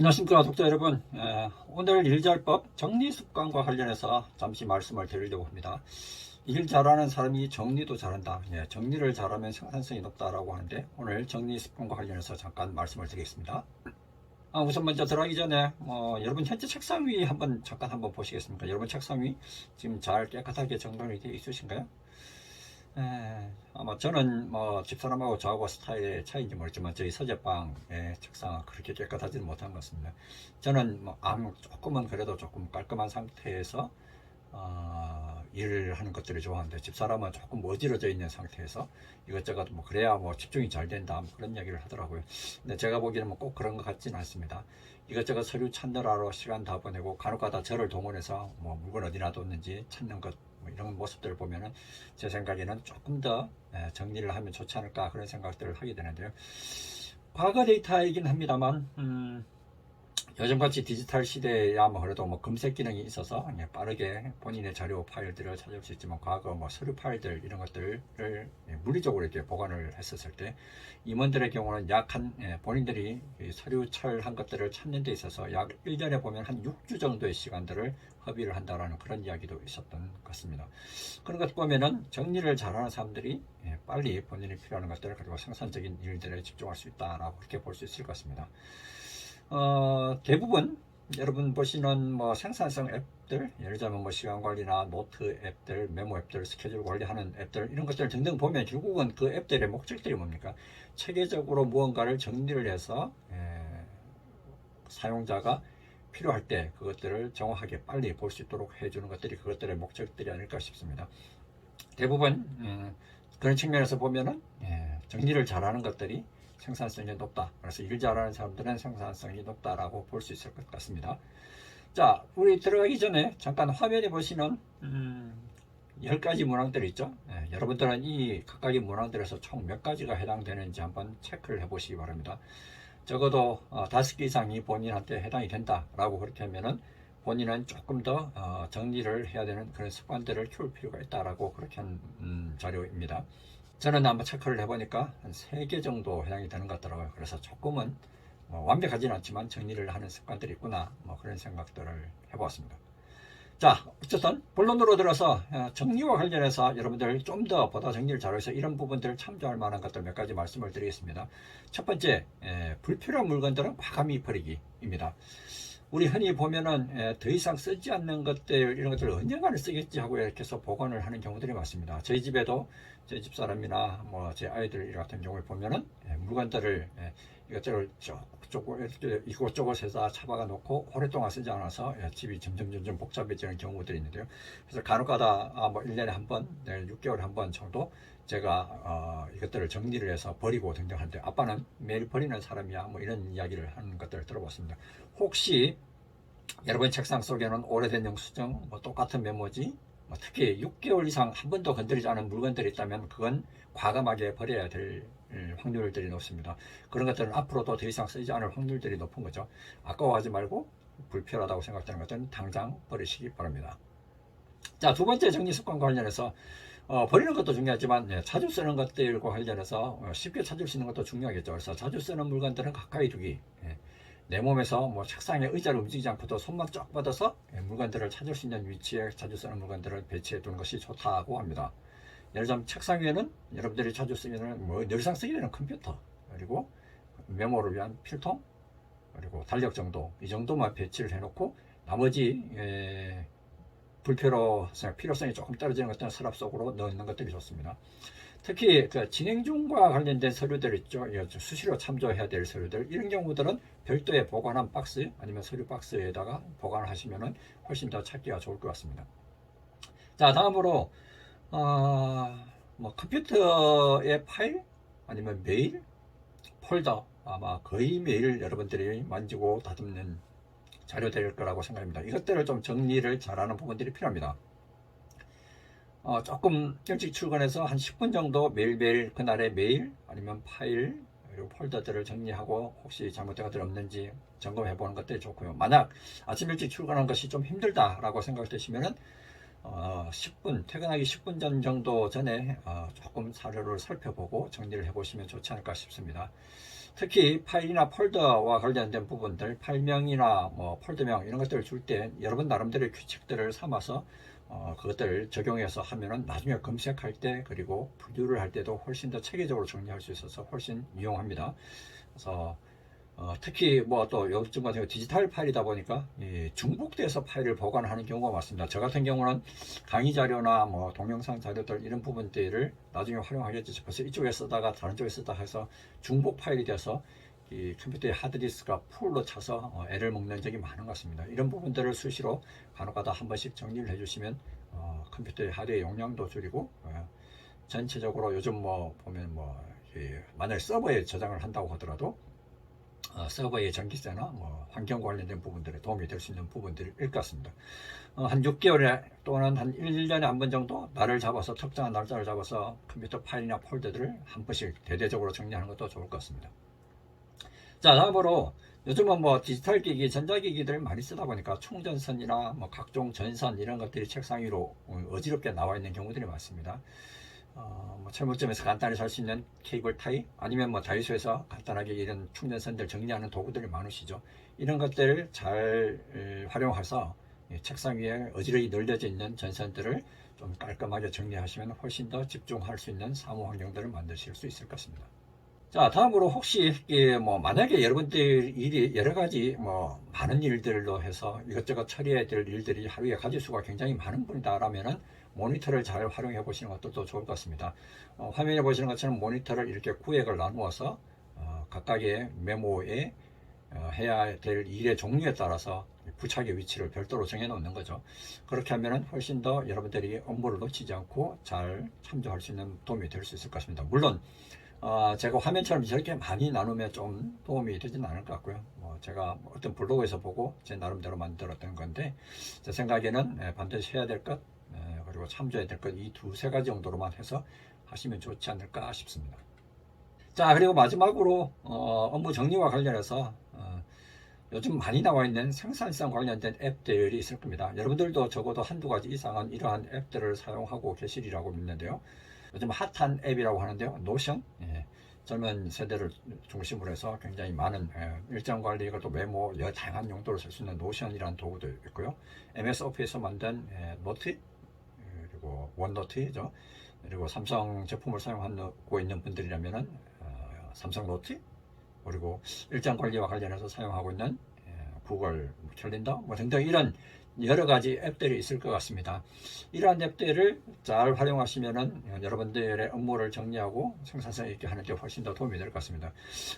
안녕하십니까 독자 여러분. 오늘 일잘법 정리습관과 관련해서 잠시 말씀을 드리려고 합니다. 일 잘하는 사람이 정리도 잘한다. 정리를 잘하면 생산성이 높다라고 하는데 오늘 정리습관과 관련해서 잠깐 말씀을 드리겠습니다. 우선 먼저 들어가기 전에 여러분 현재 책상 위 잠깐 한번 보시겠습니까? 여러분 책상 위 지금 잘 깨끗하게 정돈이 되어 있으신가요? 아마 저는 집사람하고 저하고 스타일의 차이인지 모르지만 저희 서재방의 책상은 그렇게 깨끗하지는 못한 것 같습니다. 저는 조금은 그래도 조금 깔끔한 상태에서 일을 하는 것들을 좋아하는데 집사람은 조금 어지러져 있는 상태에서 이것저것 그래야 집중이 잘 된다 그런 얘기를 하더라고요. 근데 제가 보기에는 꼭 그런 것 같지는 않습니다. 이것저것 서류 찾느라로 시간 다 보내고 간혹가다 저를 동원해서 물건 어디 놔뒀는지 찾는 것 이런 모습들을 보면은 제 생각에는 조금 더 정리를 하면 좋지 않을까 그런 생각들을 하게 되는데요. 과거 데이터이긴 합니다만 요즘같이 디지털 시대야 그래도 검색 기능이 있어서 빠르게 본인의 자료 파일들을 찾을 수 있지만 과거 서류 파일들 이런 것들을 물리적으로 이렇게 보관을 했었을 때 임원들의 경우는 본인들이 서류 처리한 것들을 찾는 데 있어서 약 1년에 보면 한 6주 정도의 시간들을 허비를 한다라는 그런 이야기도 있었던 것 같습니다. 그런 것 보면은 정리를 잘하는 사람들이 빨리 본인이 필요한 것들을 가지고 생산적인 일들에 집중할 수 있다라고 그렇게 볼 수 있을 것 같습니다. 대부분 여러분 보시는 생산성 앱들, 예를 들면 시간 관리나 노트 앱들, 메모 앱들, 스케줄 관리하는 앱들 이런 것들 등등 보면 결국은 그 앱들의 목적들이 뭡니까? 체계적으로 무언가를 정리를 해서 사용자가 필요할 때 그것들을 정확하게 빨리 볼 수 있도록 해주는 것들이 그것들의 목적들이 아닐까 싶습니다. 대부분 그런 측면에서 보면은 정리를 잘하는 것들이 생산성이 높다. 그래서 일 잘하는 사람들은 생산성이 높다라고 볼 수 있을 것 같습니다. 자, 우리 들어가기 전에 잠깐 화면에 보시는 10가지 문항들 있죠. 여러분들은 이 각각의 문항들에서 총 몇 가지가 해당되는지 한번 체크를 해보시기 바랍니다. 적어도 5개 이상이 본인한테 해당이 된다라고 그렇게 하면은 본인은 조금 더 정리를 해야 되는 그런 습관들을 키울 필요가 있다라고 그렇게 한 자료입니다. 저는 한번 체크를 해보니까 한 3개 정도 해당이 되는 것 같더라고요. 그래서 조금은 완벽하지는 않지만 정리를 하는 습관들이 있구나 그런 생각들을 해보았습니다. 자, 어쨌든 본론으로 들어서 정리와 관련해서 여러분들 좀 더 보다 정리를 잘해서 이런 부분들을 참조할 만한 것들 몇 가지 말씀을 드리겠습니다. 첫 번째, 불필요한 물건들은 과감히 버리기입니다. 우리 흔히 보면은 더 이상 쓰지 않는 것들 이런 것들을 언젠가는 쓰겠지 하고 이렇게 해서 보관을 하는 경우들이 많습니다. 저희 집에도 제 집사람이나 제 아이들 같은 경우를 보면은 물건들을 이것저것 이곳저곳 해서 처박아 놓고 오랫동안 쓰지 않아서 집이 점점 복잡해지는 경우들이 있는데요. 그래서 간혹가다 1년에 한 번, 6개월에 한 번 정도 제가 이것들을 정리를 해서 버리고 등등하는데 아빠는 매일 버리는 사람이야 이런 이야기를 하는 것들을 들어봤습니다. 혹시 여러분 책상 속에는 오래된 영수증, 똑같은 메모지, 특히 6개월 이상 한 번도 건드리지 않은 물건들이 있다면 그건 과감하게 버려야 될 확률들이 높습니다. 그런 것들은 앞으로도 더 이상 쓰지 않을 확률들이 높은 거죠. 아까워하지 말고 불필요하다고 생각되는 것들은 당장 버리시기 바랍니다. 자, 두 번째 정리 습관과 관련해서 버리는 것도 중요하지만 자주 쓰는 것들과 관련해서 쉽게 찾을 수 있는 것도 중요하겠죠. 그래서 자주 쓰는 물건들은 가까이 두기. 내 몸에서 책상에 의자를 움직이지 않고도 손만 쫙 뻗어서 물건들을 찾을 수 있는 위치에 자주 쓰는 물건들을 배치해 두는 것이 좋다고 합니다. 예를 들면 책상 위에는 여러분들이 자주 쓰기는 늘상 쓰게 되는 컴퓨터, 그리고 메모를 위한 필통, 그리고 달력 정도 이 정도만 배치를 해놓고 나머지 필요성이 조금 떨어지는 것들은 서랍 속으로 넣는 것들이 좋습니다. 특히 진행 중과 관련된 서류들 있죠. 수시로 참조해야 될 서류들 이런 경우들은 별도의 보관한 박스 아니면 서류 박스에다가 보관을 하시면 훨씬 더 찾기가 좋을 것 같습니다. 자, 다음으로 컴퓨터의 파일 아니면 메일 폴더 아마 거의 매일 여러분들이 만지고 다듬는 자료될 거라고 생각합니다. 이것들을 좀 정리를 잘하는 부분들이 필요합니다. 조금 일찍 출근해서 한 10분 정도 매일매일 그날의 메일 아니면 파일 그리고 폴더들을 정리하고 혹시 잘못된 것들이 없는지 점검해 보는 것들이 좋고요. 만약 아침 일찍 출근하는 것이 좀 힘들다라고 생각되시면은 10분 퇴근하기 10분 전 정도 전에 조금 사료를 살펴보고 정리를 해 보시면 좋지 않을까 싶습니다. 특히 파일이나 폴더와 관련된 부분들, 파일명이나 뭐 폴더명 이런 것들을 줄 때 여러분 나름대로의 규칙들을 삼아서 그것들을 적용해서 하면은 나중에 검색할 때 그리고 분류를 할 때도 훨씬 더 체계적으로 정리할 수 있어서 훨씬 유용합니다. 그래서 특히 뭐 또 요즘 같은 경우 디지털 파일이다 보니까 중복돼서 파일을 보관하는 경우가 많습니다. 저 같은 경우는 강의 자료나 뭐 동영상 자료들 이런 부분들을 나중에 활용하겠지 싶어서 이쪽에 쓰다가 다른 쪽에 쓰다 해서 중복 파일이 돼서 이 컴퓨터의 하드디스크가 풀로 차서 애를 먹는 적이 많은 것 같습니다. 이런 부분들을 수시로 간혹가다 한 번씩 정리를 해주시면 컴퓨터의 하드의 용량도 줄이고 전체적으로 요즘 뭐 보면 뭐 만약 서버에 저장을 한다고 하더라도 서버의 전기세나 뭐 환경 관련된 부분들에 도움이 될 수 있는 부분들일 것 같습니다. 한 6개월에 또는 한 1년에 한 번 정도 날을 잡아서 특정한 날짜를 잡아서 컴퓨터 파일이나 폴더들을 한 번씩 대대적으로 정리하는 것도 좋을 것 같습니다. 자, 다음으로 요즘은 뭐 디지털 기기, 전자기기들 많이 쓰다 보니까 충전선이나 뭐 각종 전선 이런 것들이 책상 위로 어지럽게 나와 있는 경우들이 많습니다. 뭐 철물점에서 간단히 살 수 있는 케이블 타이 아니면 뭐 다이소에서 간단하게 이런 충전선들 정리하는 도구들이 많으시죠. 이런 것들을 잘 활용해서 책상 위에 어지러이 널려져 있는 전선들을 좀 깔끔하게 정리하시면 훨씬 더 집중할 수 있는 사무 환경들을 만드실 수 있을 것 같습니다. 자, 다음으로 혹시 뭐 만약에 여러분들 일이 여러 가지 뭐 많은 일들로 해서 이것저것 처리해야 될 일들이 하루에 가지수가 굉장히 많은 분이다라면은 모니터를 잘 활용해 보시는 것도 좋을 것 같습니다. 화면에 보시는 것처럼 모니터를 이렇게 구획을 나누어서 각각의 메모에 해야 될 일의 종류에 따라서 부착의 위치를 별도로 정해 놓는 거죠. 그렇게 하면은 훨씬 더 여러분들이 업무를 놓치지 않고 잘 참조할 수 있는 도움이 될 수 있을 것 같습니다. 물론 제가 화면처럼 저렇게 많이 나누면 좀 도움이 되지는 않을 것 같고요. 제가 어떤 블로그에서 보고 제 나름대로 만들었던 건데 제 생각에는 반드시 해야 될 것, 그리고 참조해야 될 것 이 두세 가지 정도로만 해서 하시면 좋지 않을까 싶습니다. 자, 그리고 마지막으로 업무 정리와 관련해서 요즘 많이 나와 있는 생산성 관련된 앱들이 있을 겁니다. 여러분들도 적어도 한두 가지 이상은 이러한 앱들을 사용하고 계시리라고 믿는데요. 요즘 핫한 앱이라고 하는데요. 노션, 젊은 세대를 중심으로 해서 굉장히 많은 일정 관리, 또 메모, 다양한 용도로 쓸 수 있는 노션이라는 도구도 있고요. MS 오피스에서 만든 노트, 그리고 원노트죠. 그리고 삼성 제품을 사용하고 있는 분들이라면은 삼성 노트, 그리고 일정 관리와 관련해서 사용하고 있는 구글 캘린더 등등 이런 여러 가지 앱들이 있을 것 같습니다. 이러한 앱들을 잘 활용하시면은 여러분들의 업무를 정리하고 생산성 있게 하는 데 훨씬 더 도움이 될 것 같습니다.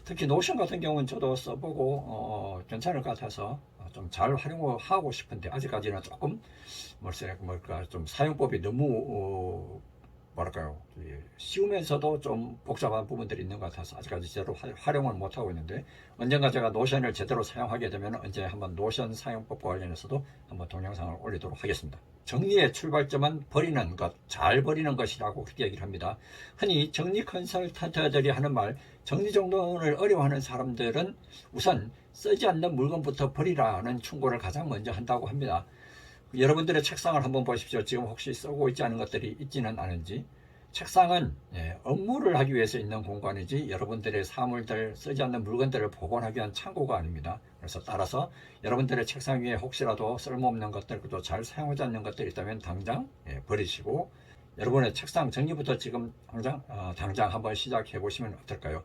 특히 노션 같은 경우는 저도 써보고 괜찮을 것 같아서 좀 잘 활용하고 싶은데 아직까지는 조금 좀 사용법이 너무 뭐랄까요, 쉬우면서도 좀 복잡한 부분들이 있는 것 같아서 아직까지 제대로 활용을 못하고 있는데 언젠가 제가 노션을 제대로 사용하게 되면 언제 한번 노션 사용법과 관련해서도 한번 동영상을 올리도록 하겠습니다. 정리의 출발점은 버리는 것, 잘 버리는 것이라고 그렇게 얘기를 합니다. 흔히 정리 컨설턴트들이 하는 말, 정리정돈을 어려워하는 사람들은 우선 쓰지 않는 물건부터 버리라는 충고를 가장 먼저 한다고 합니다. 여러분들의 책상을 한번 보십시오. 지금 혹시 쓰고 있지 않은 것들이 있지는 않은지. 책상은 업무를 하기 위해서 있는 공간이지 여러분들의 사물들, 쓰지 않는 물건들을 보관하기 위한 창고가 아닙니다. 그래서 따라서 여러분들의 책상 위에 혹시라도 쓸모없는 것들, 또 잘 사용하지 않는 것들이 있다면 당장 버리시고 여러분의 책상 정리부터 지금 당장 한번 시작해 보시면 어떨까요?